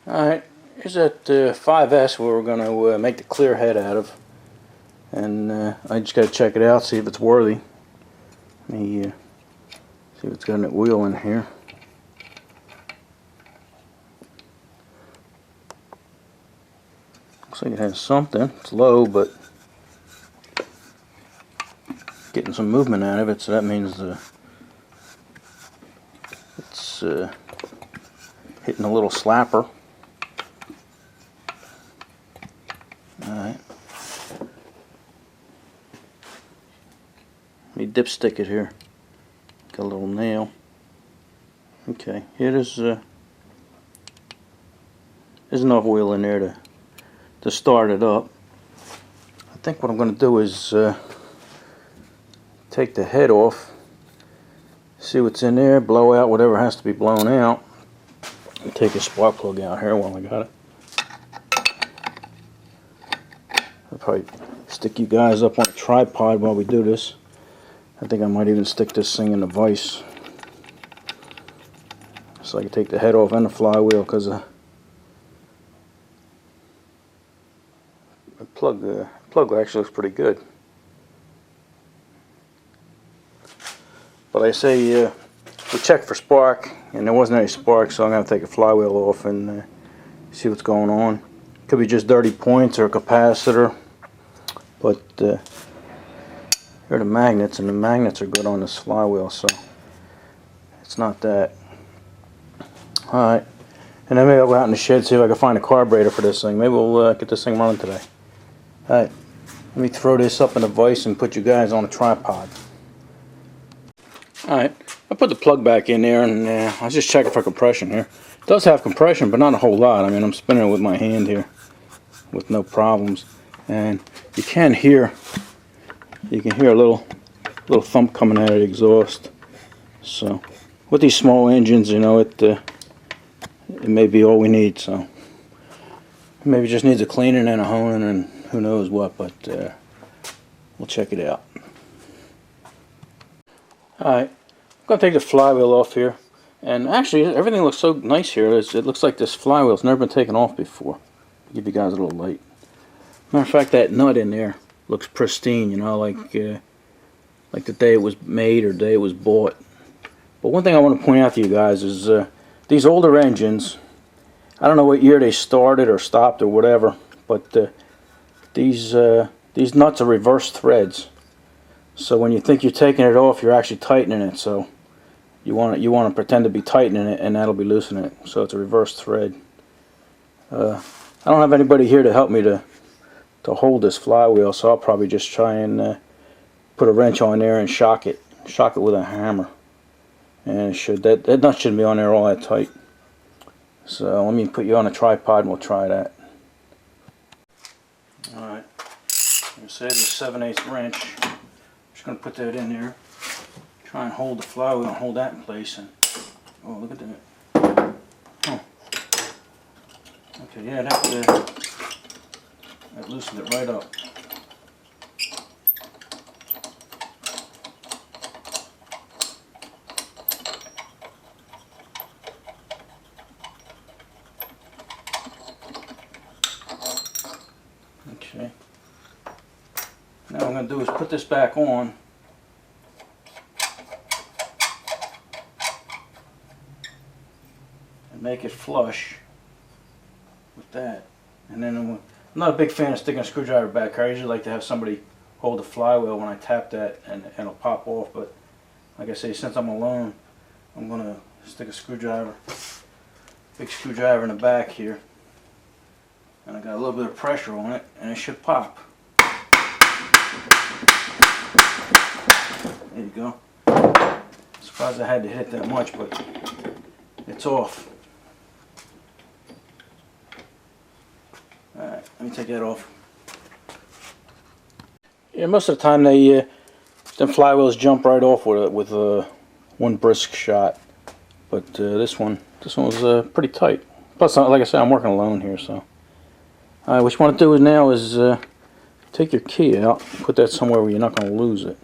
Alright, here's that 5S where we're going to make the clear head out of. And I just got to check it out, see if it's worthy. Let me see if it's got that wheel in here. Looks like it has something. It's low, but getting some movement out of it, so that means it's hitting a little slapper. Alright. Let me dipstick it here. Got a little nail. Okay, here there's enough oil in there to start it up. I think what I'm going to do is take the head off, see what's in there, blow out whatever has to be blown out, and take a spark plug out here while I got it. I'll probably stick you guys up on a tripod while we do this. I think I might even stick this thing in the vise so I can take the head off and the flywheel, because the plug actually looks pretty good. But like I say, we checked for spark and there wasn't any spark, so I'm going to take the flywheel off and see what's going on. Could be just dirty points or a capacitor, but here are the magnets, and the magnets are good on this flywheel, so it's not that. Alright, and then maybe I'll go out in the shed, see if I can find a carburetor for this thing. Maybe we'll get this thing running today. Alright, let me throw this up in a vise and put you guys on a tripod. Alright, I put the plug back in there, and I was just checking for compression here. It does have compression, but not a whole lot. I mean, I'm spinning it with my hand here with no problems, and you can hear a little thump coming out of the exhaust. So with these small engines, you know, it may be all we need. So maybe just needs a cleaning and a honing and who knows what, but we'll check it out. Alright, I'm going to take the flywheel off here, and actually everything looks so nice here. It looks like this flywheel's never been taken off before. I'll give you guys a little light. Matter of fact, that nut in there looks pristine, you know, like the day it was made or the day it was bought. But one thing I want to point out to you guys is these older engines, I don't know what year they started or stopped or whatever, but these nuts are reverse threads. So when you think you're taking it off, you're actually tightening it. So you want to pretend to be tightening it, and that'll be loosening it. So it's a reverse thread. I don't have anybody here to help me to hold this flywheel, so I'll probably just try and put a wrench on there and shock it with a hammer. And that nut shouldn't be on there all that tight. So let me put you on a tripod and we'll try that. Alright, I'm say there's a 7/8 wrench. Just going to put that in there. Try and hold the flywheel and hold that in place. And oh, look at that. Oh. Okay, yeah, that loosened it right up. Okay. Now what I'm going to do is put this back on. And make it flush with that. And then I'm not a big fan of sticking a screwdriver back here. I usually like to have somebody hold the flywheel when I tap that, and it'll pop off. But like I say, since I'm alone, I'm going to stick a screwdriver, big screwdriver in the back here. And I got a little bit of pressure on it, and it should pop. There you go. Surprised I had to hit that much, but it's off. Alright, let me take that off. Yeah, most of the time them flywheels jump right off with one brisk shot, but this one was pretty tight. Plus, like I said, I'm working alone here, so. Alright, what you want to do now is take your key out, put that somewhere where you're not going to lose it.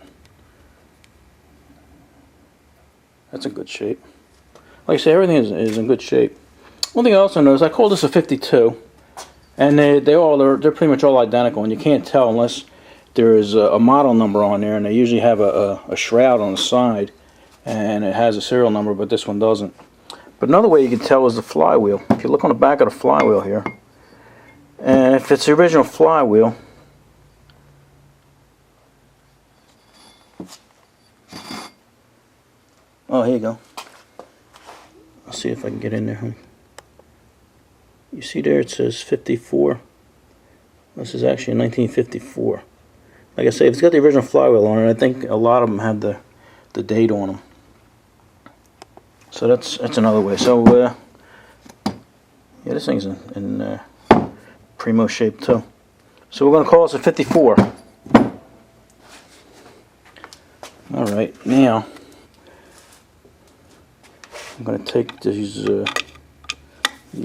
That's in good shape. Like I say, everything is in good shape. One thing I also noticed, I call this a 52, and they're pretty much all identical, and you can't tell unless there is a model number on there, and they usually have a shroud on the side, and it has a serial number, but this one doesn't. But another way you can tell is the flywheel. If you look on the back of the flywheel here, and if it's the original flywheel, oh, here you go. I'll see if I can get in there. You see there it says 54. This is actually 1954. Like I say, if it's got the original flywheel on it, I think a lot of them have the date on them. So that's another way. So yeah, this thing's in primo shape too. So we're going to call this a 54. All right, now I'm going to take these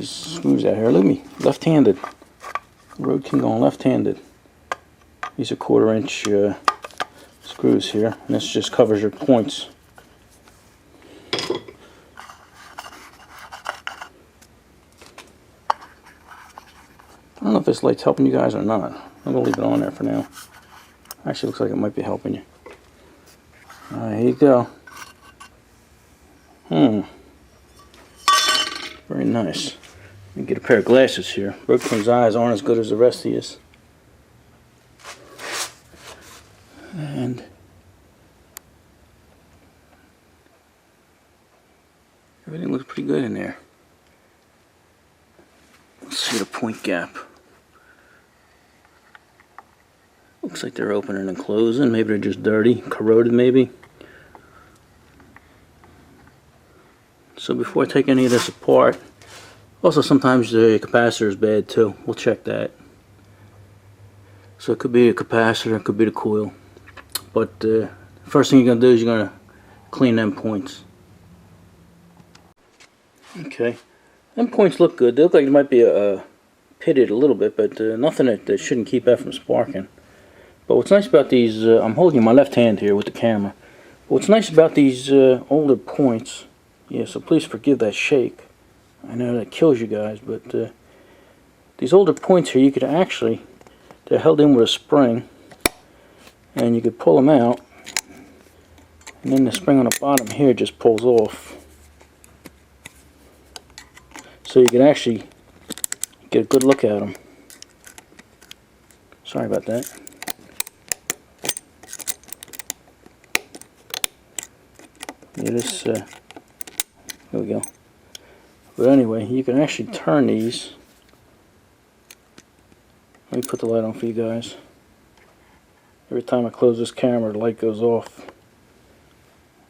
screws out here. Look at me, left-handed. Road King going left-handed. These are 1/4 inch screws here, and this just covers your points. I don't know if this light's helping you guys or not. I'm going to leave it on there for now. Actually, looks like it might be helping you. Alright, here you go. Very nice. Let me get a pair of glasses here. Road King's eyes aren't as good as the rest of his. And everything looks pretty good in there. Let's see the point gap. Looks like they're opening and closing. Maybe they're just dirty, corroded maybe. So before I take any of this apart, also sometimes the capacitor is bad too. We'll check that. So it could be a capacitor, it could be the coil. But first thing you're going to do is you're going to clean them points. Okay. Them points look good. They look like they might be pitted a little bit, but nothing that shouldn't keep that from sparking. But what's nice about these, I'm holding my left hand here with the camera. But what's nice about these older points, yeah, so please forgive that shake. I know that kills you guys, but these older points here, you could actually, they're held in with a spring, and you could pull them out, and then the spring on the bottom here just pulls off. So you can actually get a good look at them. Sorry about that. Yeah, this, there we go. But anyway, you can actually turn these. Let me put the light on for you guys. Every time I close this camera, the light goes off.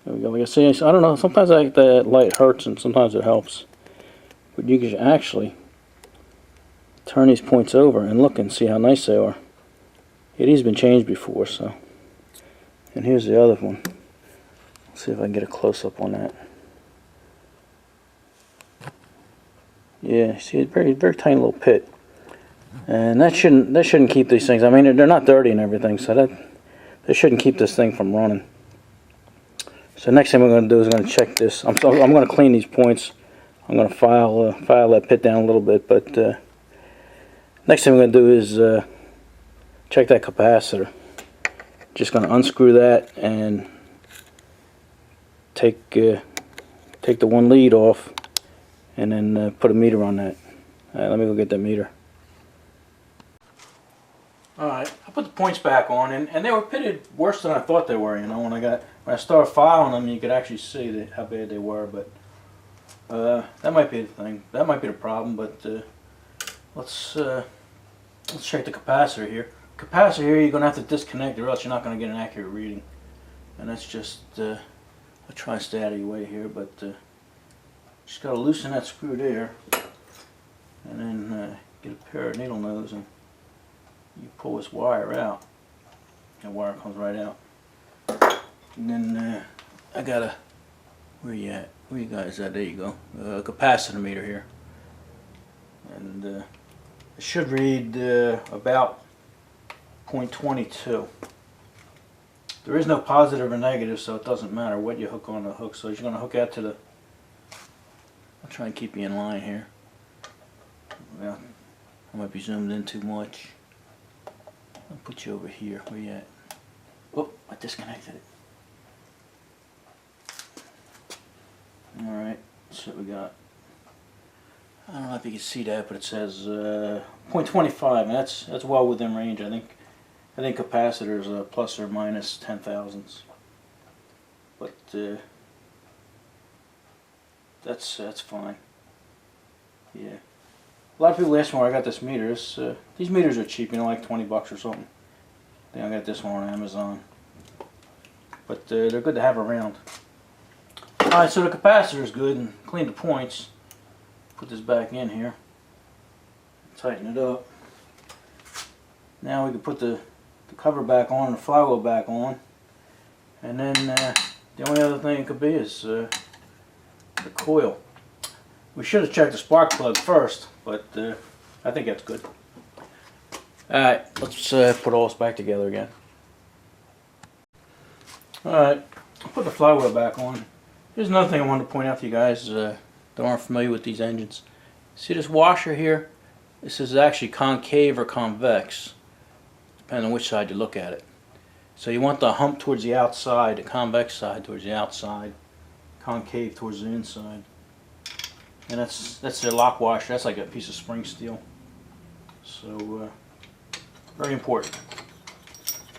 There we go. Like I say, I don't know, sometimes that light hurts and sometimes it helps. But you can actually turn these points over and look and see how nice they are. Yeah, these have been changed before, so. And here's the other one. Let's see if I can get a close-up on that. Yeah, see, it's very tiny little pit. And that shouldn't keep these things. I mean, they're not dirty and everything, so that shouldn't keep this thing from running. So next thing we're going to do is I'm going to check this. I'm going to clean these points. I'm going to file that pit down a little bit, but next thing we're going to do is check that capacitor. Just going to unscrew that and take the one lead off, and then put a meter on that. Let me go get that meter. Alright, I put the points back on, and they were pitted worse than I thought they were. You know, when I started filing them, you could actually see how bad they were. But that might be the thing. That might be the problem. But let's check the capacitor here. Capacitor here, you're going to have to disconnect, or else you're not going to get an accurate reading. And that's just I'll try to stay out of your way here, but just got to loosen that screw there, and then get a pair of needle nose, and you pull this wire out. That wire comes right out. And then I got a, where you at? Where you guys at? There you go. A capacitor meter here, and it should read about 0.22. There is no positive or negative, so it doesn't matter what you hook on the hook. So you're going to hook out to the, I'll try and keep you in line here. might be zoomed in too much. I'll put you over here. Where you at? Oh, I disconnected it. Alright, so we got, I don't know if you can see that, but it says 0.25, and that's well within range. I think capacitors plus or minus 10 thousandths. But that's fine. Yeah. A lot of people ask me where I got this meter. These meters are cheap, you know, like 20 bucks or something. I think I got this one on Amazon. But they're good to have around. Alright, so the capacitor is good, and clean the points. Put this back in here. Tighten it up. Now we can put the cover back on, the flywheel back on. And then the only other thing it could be is the coil. We should have checked the spark plug first, but I think that's good. Alright, let's put all this back together again. Alright, I'll put the flywheel back on. Here's another thing I wanted to point out to you guys that aren't familiar with these engines. See this washer here? This is actually concave or convex, depending on which side you look at it. So you want the hump towards the outside, the convex side towards the outside, concave towards the inside. And that's the lock washer. That's like a piece of spring steel. So very important.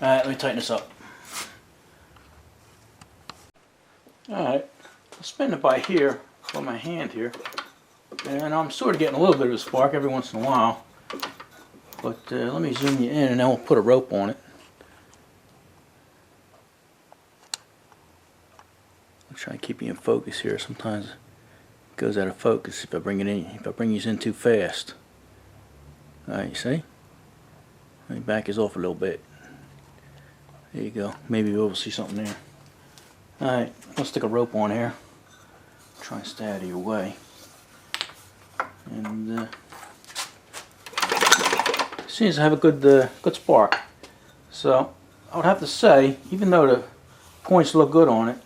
Alright, let me tighten this up. Alright, I'll spin it by here, on my hand here. And I'm sort of getting a little bit of a spark every once in a while. But let me zoom you in and then we'll put a rope on it. I'll try and keep you in focus here. Sometimes it goes out of focus if I bring it in, if I bring these in too fast. Alright, you see? Let me back this off a little bit. There you go. Maybe we'll see something there. Alright, let's stick a rope on here. Try and stay out of your way. And seems to have a good spark. So I would have to say, even though the points look good on it,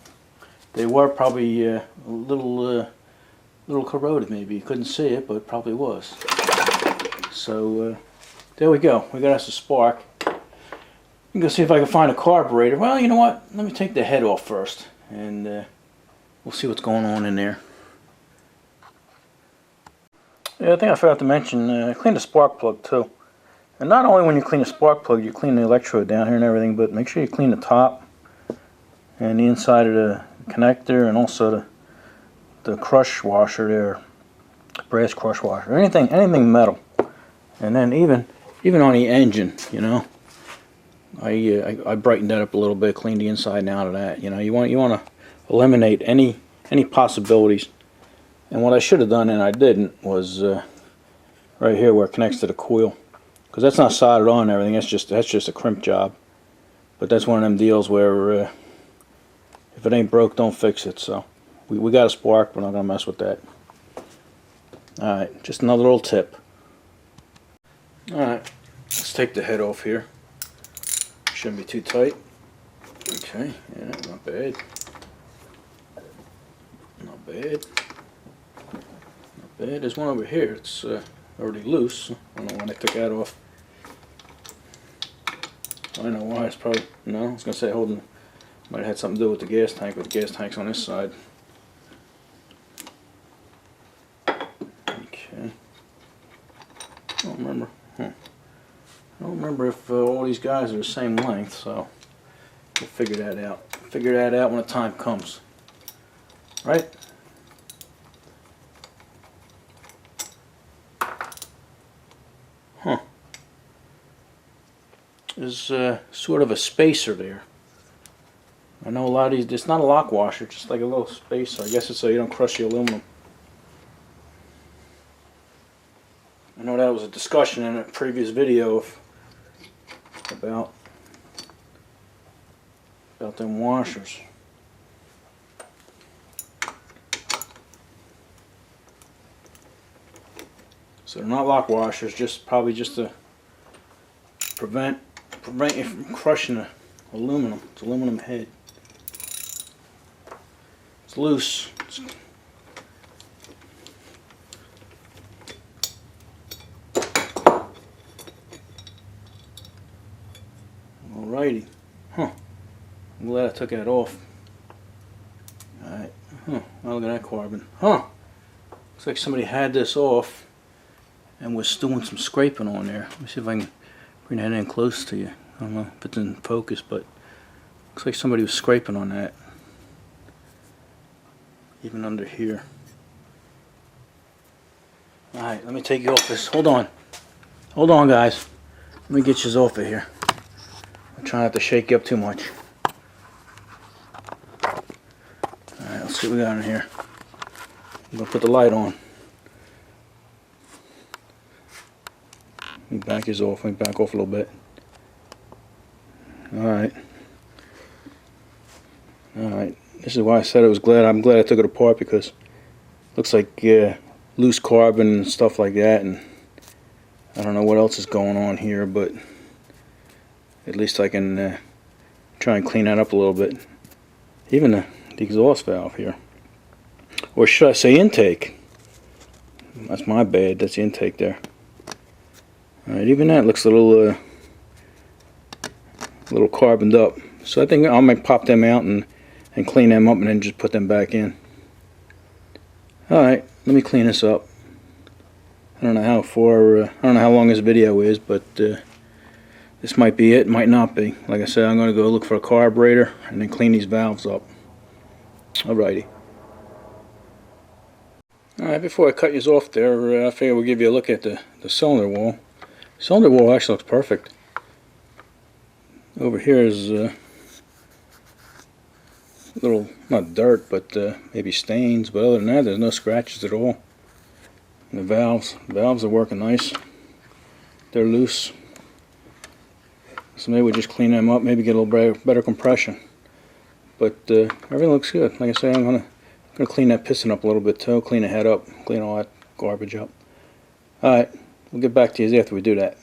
they were probably a little corroded. Maybe you couldn't see it, but it probably was. So there we go. We got us a spark. I'm going to see if I can find a carburetor. Well, you know what? Let me take the head off first, and we'll see what's going on in there. Yeah, I think I forgot to mention, clean the spark plug too. And not only when you clean the spark plug, you clean the electrode down here and everything, but make sure you clean the top and the inside of the connector, and also the crush washer there, brass crush washer, anything metal. And then even on the engine, you know, I brightened that up a little bit, cleaned the inside and out of that. You know, you want to eliminate any possibilities. And what I should have done, and I didn't, was right here where it connects to the coil, because that's not soldered on and everything. That's just a crimp job. But that's one of them deals where if it ain't broke, don't fix it. So we got a spark. We're not gonna mess with that. All right, just another little tip. All right, let's take the head off here. Shouldn't be too tight. Okay, yeah, not bad. Not bad. Not bad. There's one over here. It's already loose. I don't know when I took that off. I don't know why. It's probably, no, I was gonna say holding, might have had something to do with the gas tank, but the gas tank's on this side. Okay. I don't remember. I don't remember if all these guys are the same length, so we'll figure that out. Figure that out when the time comes. Right? Huh. There's sort of a spacer there. I know a lot of these, it's not a lock washer, just like a little spacer. I guess it's so you don't crush the aluminum. I know that was a discussion in a previous video about them washers. So they're not lock washers, probably just to prevent you from crushing the aluminum. It's aluminum head. It's loose. Alrighty. Huh. I'm glad I took that off. Alright. Huh. Well, look at that carbon. Huh. Looks like somebody had this off and was doing some scraping on there. Let me see if I can bring that in close to you. I don't know if it's in focus, but looks like somebody was scraping on that. Even under here. Alright, let me take you off this. Hold on. Hold on, guys. Let me get you off of here. I'm trying not to shake you up too much. Alright, let's see what we got in here. I'm going to put the light on. Let me back you off. Let me back off a little bit. Alright. Alright. This is why I said I was glad. I'm glad I took it apart, because it looks like loose carbon and stuff like that, and I don't know what else is going on here, but at least I can try and clean that up a little bit. Even the exhaust valve here, or should I say intake? That's my bad. That's the intake there. Alright, even that looks a little carboned up. So I think I might pop them out and clean them up and then just put them back in. Alright, let me clean this up. I don't know how far, I don't know how long this video is, but this might be it, might not be. Like I said, I'm going to go look for a carburetor and then clean these valves up. Alrighty. Alright, before I cut you off there, I figure we'll give you a look at the cylinder wall. Cylinder wall actually looks perfect. Over here is little, not dirt, but maybe stains, but other than that, there's no scratches at all. And the valves are working nice. They're loose. So maybe we just clean them up, maybe get a little better compression. But everything looks good. Like I say, I'm gonna clean that piston up a little bit too, clean the head up, clean all that garbage up. Alright, we'll get back to you after we do that.